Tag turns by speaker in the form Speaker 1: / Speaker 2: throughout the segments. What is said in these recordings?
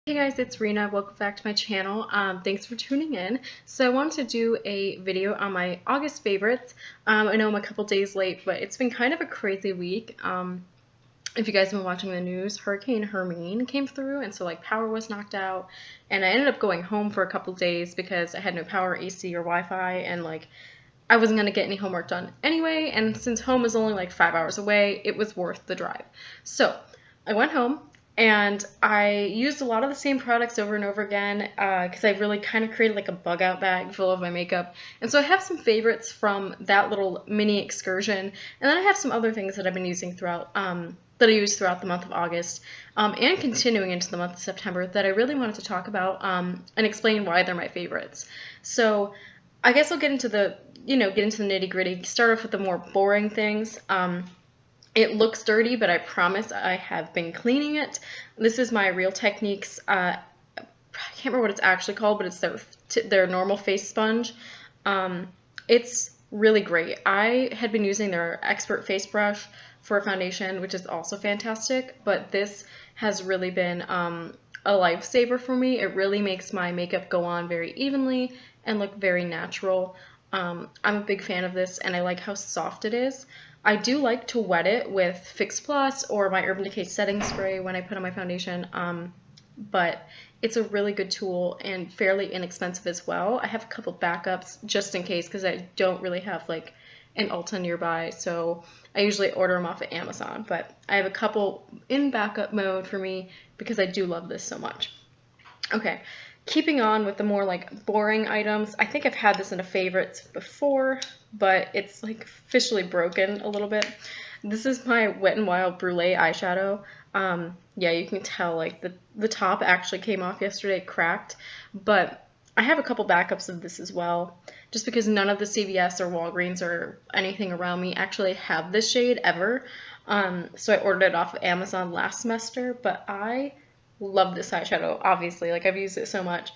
Speaker 1: Hey guys, it's Rena. Welcome back to my channel. Thanks for tuning in. So I wanted to do a video on my August favorites. I know I'm a couple days late, but it's been kind of a crazy week. If you guys have been watching the news, Hurricane Hermine came through, and so like power was knocked out, and I ended up going home for a couple days because I had no power, AC, or Wi-Fi, and like I wasn't gonna get any homework done anyway. And since home is only like 5 hours away, it was worth the drive. So I went home. And I used a lot of the same products over and over again because I really kind of created like a bug out bag full of my makeup. And so I have some favorites from that little mini excursion. And then I have some other things that I've been using throughout, that I used throughout the month of August and continuing into the month of September that I really wanted to talk about and explain why they're my favorites. So I guess I'll get into the, nitty gritty, start off with the more boring things. It looks dirty, but I promise I have been cleaning it. This is my Real Techniques, I can't remember what it's actually called, but it's their normal face sponge. It's really great. I had been using their Expert Face Brush for a foundation, which is also fantastic, but this has really been a lifesaver for me. It really makes my makeup go on very evenly and look very natural. I'm a big fan of this, and I like how soft it is. I do like to wet it with Fix Plus or my Urban Decay setting spray when I put on my foundation, but it's a really good tool and fairly inexpensive as well. I have a couple backups just in case because I don't really have like an Ulta nearby, so I usually order them off of Amazon, but I have a couple in backup mode for me because I do love this so much. Okay, keeping on with the more like boring items, I think I've had this in a favorites before, but it's like officially broken a little bit. This is my Wet n Wild Brulee eyeshadow. Yeah, you can tell like the top actually came off yesterday, cracked, but I have a couple backups of this as well, just because none of the CVS or Walgreens or anything around me actually have this shade ever. So I ordered it off of Amazon last semester, but I love this eyeshadow, obviously. Like, I've used it so much.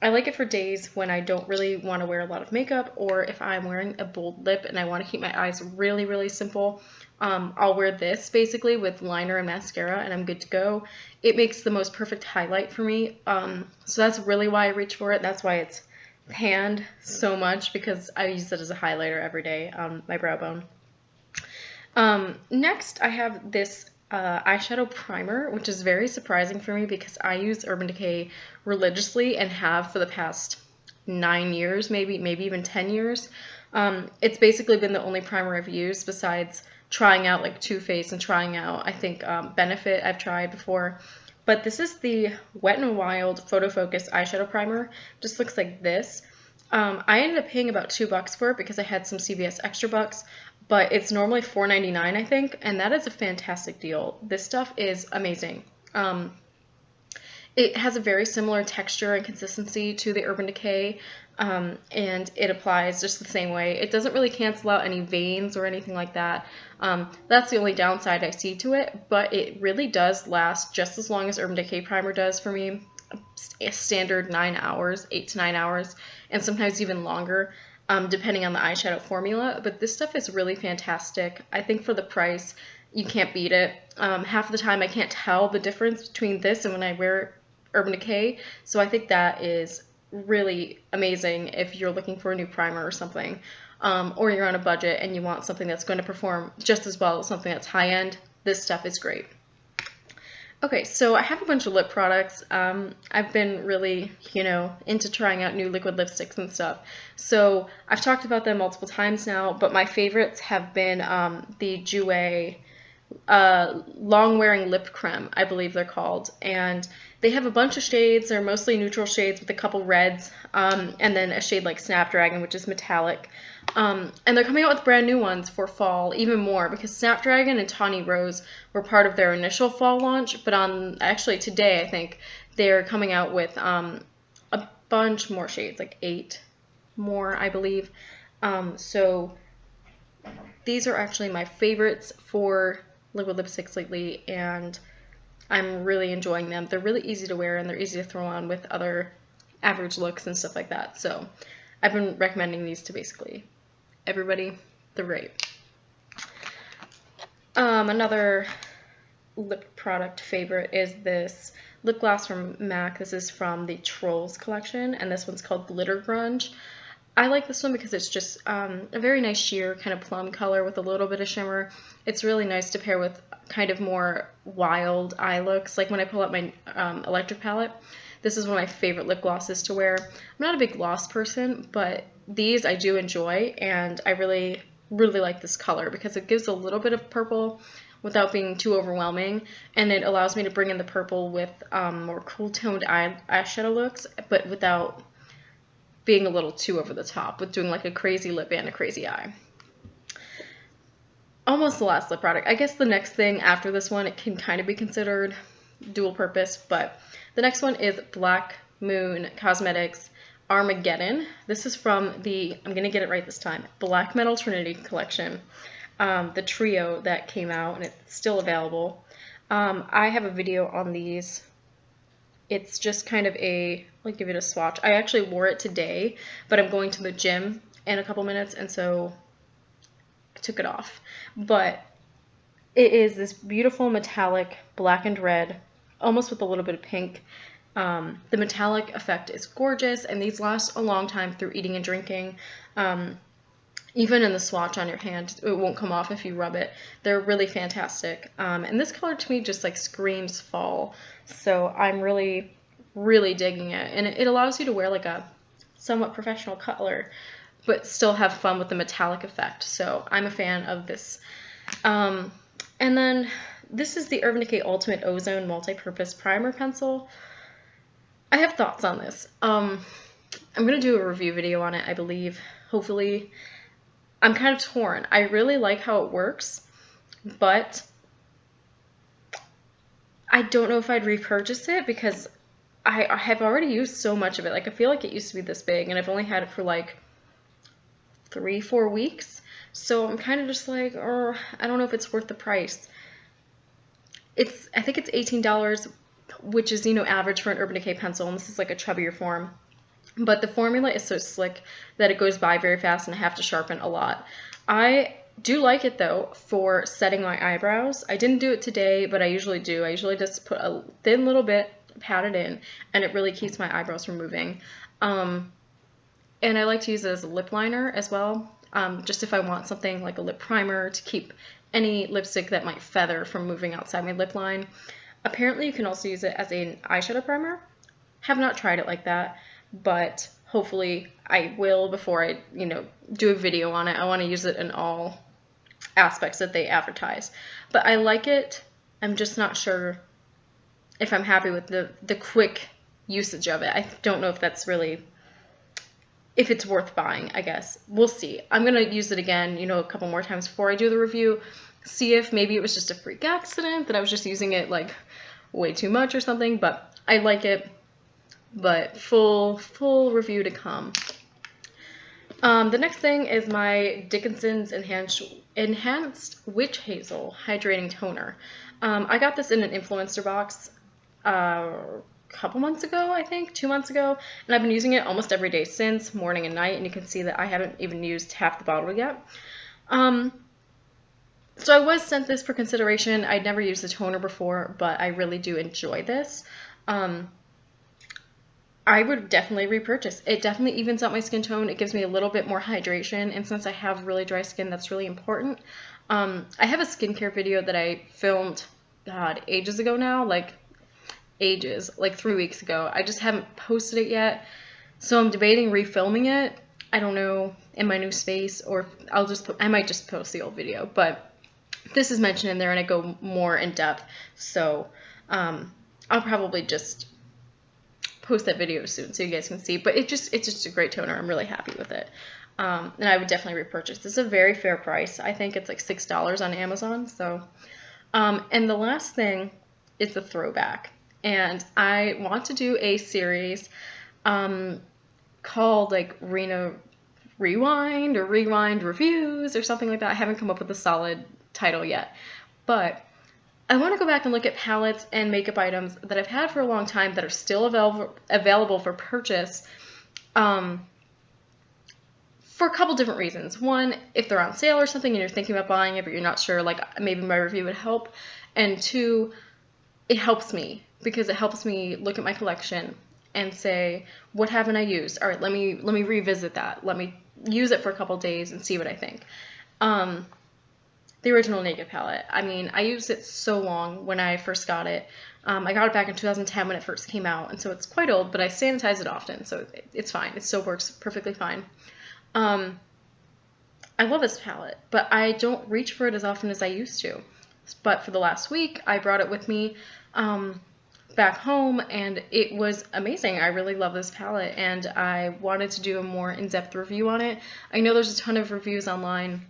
Speaker 1: I like it for days when I don't really want to wear a lot of makeup, or if I'm wearing a bold lip and I want to keep my eyes really, really simple. I'll wear this basically with liner and mascara and I'm good to go. It makes the most perfect highlight for me. So that's really why I reach for it. That's why it's panned so much, because I use it as a highlighter every day on my brow bone. Next, I have this eyeshadow primer, which is very surprising for me because I use Urban Decay religiously and have for the past 9 years, maybe even 10 years. It's basically been the only primer I've used besides trying out like Too Faced and trying out, I think, Benefit I've tried before. But this is the Wet n Wild Photo Focus eyeshadow primer. Just looks like this. I ended up paying about $2 for it because I had some CVS extra bucks, but it's normally $4.99, I think, and that is a fantastic deal. This stuff is amazing. It has a very similar texture and consistency to the Urban Decay, and it applies just the same way. It doesn't really cancel out any veins or anything like that. That's the only downside I see to it, but it really does last just as long as Urban Decay primer does for me. A standard 9 hours, 8 to 9 hours, and sometimes even longer, depending on the eyeshadow formula. But this stuff is really fantastic. I think for the price, you can't beat it. Half of the time I can't tell the difference between this and when I wear Urban Decay, so I think that is really amazing if you're looking for a new primer or something, or you're on a budget and you want something that's going to perform just as well as something that's high-end. This stuff is great. Okay, so I have a bunch of lip products. I've been really, into trying out new liquid lipsticks and stuff. So I've talked about them multiple times now, but my favorites have been the Jouer long-wearing lip creme, I believe they're called. And they have a bunch of shades. They're mostly neutral shades with a couple reds, and then a shade like Snapdragon, which is metallic. And they're coming out with brand new ones for fall, even more, because Snapdragon and Tawny Rose were part of their initial fall launch, but actually today, I think, they're coming out with a bunch more shades, like 8 more, I believe. So these are actually my favorites for liquid lipsticks lately, and I'm really enjoying them. They're really easy to wear, and they're easy to throw on with other average looks and stuff like that. So I've been recommending these to basically everybody. They're great. Another lip product favorite is this lip gloss from MAC. This is from the Trolls collection, and this one's called Glitter Grunge. I like this one because it's just a very nice sheer kind of plum color with a little bit of shimmer. It's really nice to pair with kind of more wild eye looks. Like when I pull out my electric palette, this is one of my favorite lip glosses to wear. I'm not a big gloss person, but these I do enjoy, and I really, really like this color because it gives a little bit of purple without being too overwhelming, and it allows me to bring in the purple with more cool toned eyeshadow looks, but without being a little too over the top with doing like a crazy lip and a crazy eye. Almost the last lip product. I guess the next thing after this one, it can kind of be considered dual purpose, but the next one is Black Moon Cosmetics Armageddon. This is from the, I'm gonna get it right this time, Black Metal Trinity collection, the trio that came out, and it's still available. I have a video on these. It's just kind of a, I'll give it a swatch. I actually wore it today, but I'm going to the gym in a couple minutes, and so I took it off. But it is this beautiful metallic black and red, almost with a little bit of pink. The metallic effect is gorgeous, and these last a long time through eating and drinking. Even in the swatch on your hand, it won't come off if you rub it. They're really fantastic. And this color to me just like screams fall. So I'm really, really digging it. And it allows you to wear like a somewhat professional color, but still have fun with the metallic effect. So I'm a fan of this. And then this is the Urban Decay Ultimate Ozone Multi-Purpose Primer Pencil. I have thoughts on this. I'm going to do a review video on it, I believe. Hopefully. I'm kind of torn. I really like how it works, but I don't know if I'd repurchase it because I have already used so much of it. Like, I feel like it used to be this big, and I've only had it for like 3-4 weeks. So I'm kind of just like, oh, I don't know if it's worth the price. I think it's $18, which is, you know, average for an Urban Decay pencil, and this is like a chubbier form. But the formula is so slick that it goes by very fast and I have to sharpen a lot. I do like it though for setting my eyebrows. I didn't do it today, but I usually do. I usually just put a thin little bit, pat it in, and it really keeps my eyebrows from moving. And I like to use it as a lip liner as well, just if I want something like a lip primer to keep any lipstick that might feather from moving outside my lip line. Apparently you can also use it as an eyeshadow primer. Have not tried it like that, but hopefully I will before I, you know, do a video on it. I want to use it in all aspects that they advertise. But I like it. I'm just not sure if I'm happy with the quick usage of it. I don't know if that's really, if it's worth buying, I guess. We'll see. I'm going to use it again, you know, a couple more times before I do the review. See if maybe it was just a freak accident, that I was just using it like way too much or something. But I like it. But full review to come. The next thing is my Dickinson's Enhanced Witch Hazel Hydrating Toner. I got this in an influencer box a couple months ago, I think, 2 months ago, and I've been using it almost every day since, morning and night, and you can see that I haven't even used half the bottle yet. So I was sent this for consideration. I'd never used the toner before, but I really do enjoy this. I would definitely repurchase. It definitely evens out my skin tone. It gives me a little bit more hydration, and since I have really dry skin, that's really important. I have a skincare video that I filmed, God, ages ago now, like 3 weeks ago. I just haven't posted it yet, so I'm debating refilming it. I don't know, in my new space, or I might just post the old video, but this is mentioned in there and I go more in depth, so I'll probably just post that video soon so you guys can see. But it's just a great toner. I'm really happy with it, and I would definitely repurchase. This is a very fair price. I think it's like $6 on Amazon. So and the last thing is the throwback, and I want to do a series called like Rewind or Rewind Reviews or something like that. I haven't come up with a solid title yet, but I want to go back and look at palettes and makeup items that I've had for a long time that are still available for purchase for a couple different reasons. One, if they're on sale or something and you're thinking about buying it but you're not sure, like maybe my review would help. And two, it helps me because it helps me look at my collection and say, what haven't I used? All right, let me revisit that. Let me use it for a couple days and see what I think. The original Naked palette. I mean, I used it so long when I first got it. I got it back in 2010 when it first came out, and so it's quite old, but I sanitize it often, so it's fine. It still works perfectly fine. I love this palette, but I don't reach for it as often as I used to. But for the last week, I brought it with me back home, and it was amazing. I really love this palette, and I wanted to do a more in-depth review on it. I know there's a ton of reviews online,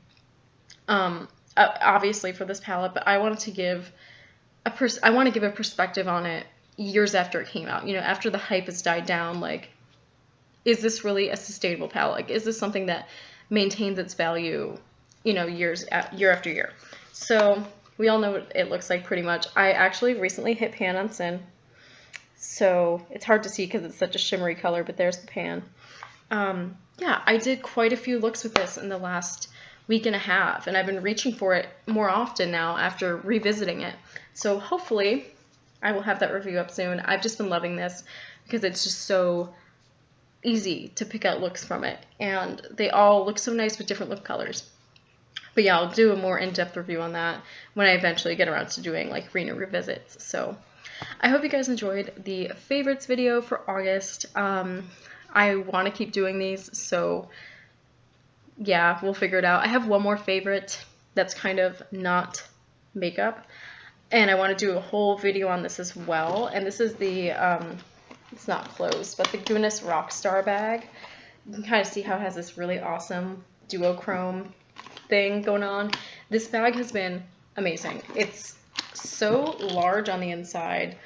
Speaker 1: obviously for this palette, but I wanted to give a perspective on it years after it came out. You know, after the hype has died down, like, is this really a sustainable palette? Like, is this something that maintains its value, you know, year after year? So we all know what it looks like pretty much. I actually recently hit pan on Sin, so it's hard to see because it's such a shimmery color, but there's the pan. Yeah, I did quite a few looks with this in the last week and a half, and I've been reaching for it more often now after revisiting it. So hopefully I will have that review up soon. I've just been loving this because it's just so easy to pick out looks from it, and they all look so nice with different lip colors. But yeah, I'll do a more in-depth review on that when I eventually get around to doing like Rena revisits. So I hope you guys enjoyed the favorites video for August. I want to keep doing these, so yeah, we'll figure it out. I have one more favorite that's kind of not makeup, and I want to do a whole video on this as well. And this is the it's not closed, but the Goodness Rockstar bag. You can kind of see how it has this really awesome duochrome thing going on. This bag has been amazing. It's so large on the inside,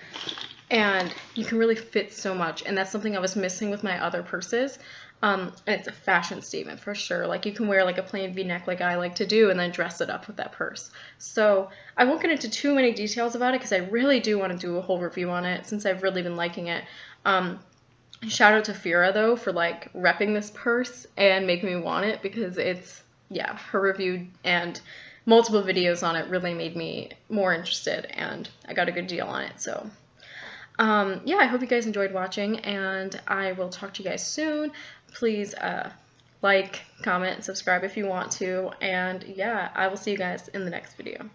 Speaker 1: and you can really fit so much, and that's something I was missing with my other purses. And it's a fashion statement for sure. Like, you can wear like a plain V-neck like I like to do and then dress it up with that purse. So I won't get into too many details about it because I really do want to do a whole review on it since I've really been liking it. Shout out to Fira though for like repping this purse and making me want it, because it's, yeah, her review and multiple videos on it really made me more interested, and I got a good deal on it. So yeah, I hope you guys enjoyed watching, and I will talk to you guys soon. Please like, comment, and subscribe if you want to, and yeah, I will see you guys in the next video.